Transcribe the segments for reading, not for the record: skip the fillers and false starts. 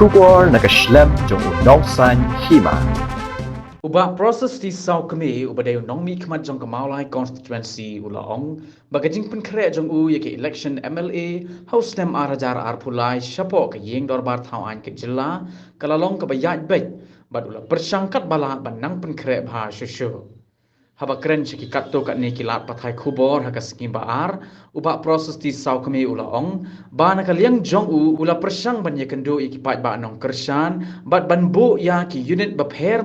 Kubor nakaslem jong unong san hima. Uba proses di sau kami uba dayo nong mi kmat jong kamaulai constituency ulaong bagajing penkre jong u yake election MLA house nem arajar arpulai syapo ke yeng dorbar thawan ke jilla kalalong ke bayat bet bad ula persangkat bala banang penkre bha shushu haba keren ciki katto kat ni kilat pathai khubor haka skim baar uba proses di sau kami ulaong ba nakaliang jong u ula persang ban yakendo ikipat ba nong kersan bat ban bu ya ki unit bapher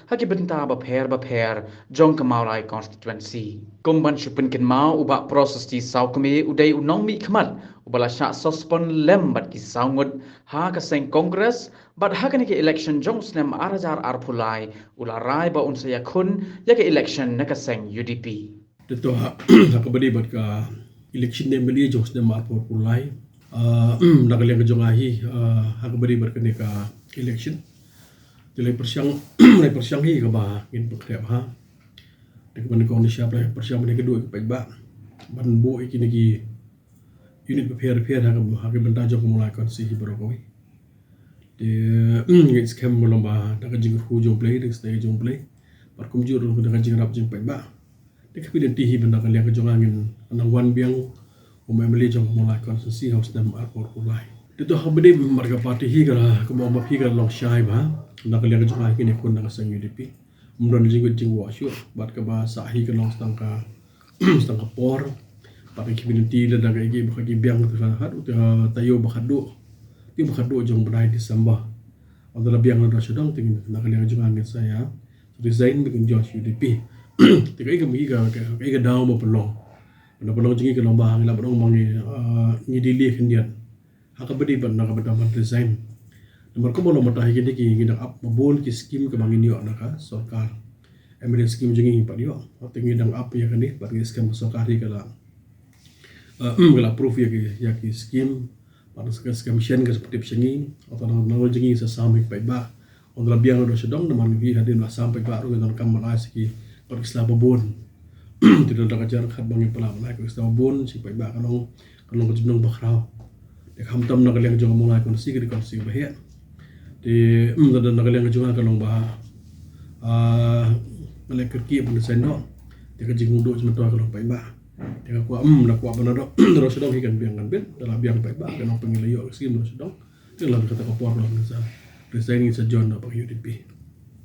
haki benta bapher jong kamaulai constituency kumban shupin kin mau uba proses di sau kami udai unong mi khmat ubala syak sospon lem bat ki saungut ha ka seng kongres bat ha ka ni ki election jong snem arajar arpulai ula rai ba unsaya khun ya ki election na ka seng UDP Tentu hakabadi bat ka election ni meli jong snem arpulai nakaliang jong ahi hakabadi bat ka election jadi persiang hi ka ba ngin pekrep ha dekat ko ni siap lah persiang ni kedua ke ba ban bo ikini ki unit prepare hakam benda jong mulai kon si hibarokowi de ngit scam mulamba daga jing hu jong play de stay jong play par kum jur daga jing rap jing ba de kapiden ti hi benda kaliang jong angin anang wan biang umemeli jong mulai kon si house dem arpor ulai itu habde marga party hi kala ko ma hi kala long shai ba nakaliang jong angin ni kon daga sang UDP umron jing wa sure bat ka ba sa hi ka long stangka por pada community dan daga igi bagi biang tu hat tayo bakado ti bakado jong benai Disember antara biang na sedang tingin nakaliang jong angin saya resign bikin Josh UDP tiga igi ga daw mo pelong jingi ka long bahang la bodong mangi ngidili kendian hakabadi ban nakabada resign nomor ko mo mata higi ki gidak up mabol ki scheme ka bangin yo naka sarkar emergency scheme jingi pa yo tingin dang up ya kani bagi scheme sarkari kala gala proof ya ki scheme pada skam shen ka seperti psengi atau nang jingi sa samik pa ba on la biang do sedong naman gi hadin la sampai ba ru don kam malai siki per isla babon tidak ada kajar khat bangi pala malai ko isla babon si pa ba kanong ko jinong bakrao de kham tam na kaleng jong mulai kon si ki kon si ba he de da na kaleng jong kanong ba malai kerki bun sendo de ka jing do semeto kanong pa ba tengah kuat nak kuat benar dok terus sedang ikan biang kan bet dalam biang baik bah kenapa pengilayo sih terus sedang itu lah kata kapor dalam nisa resigning sejon apa UDP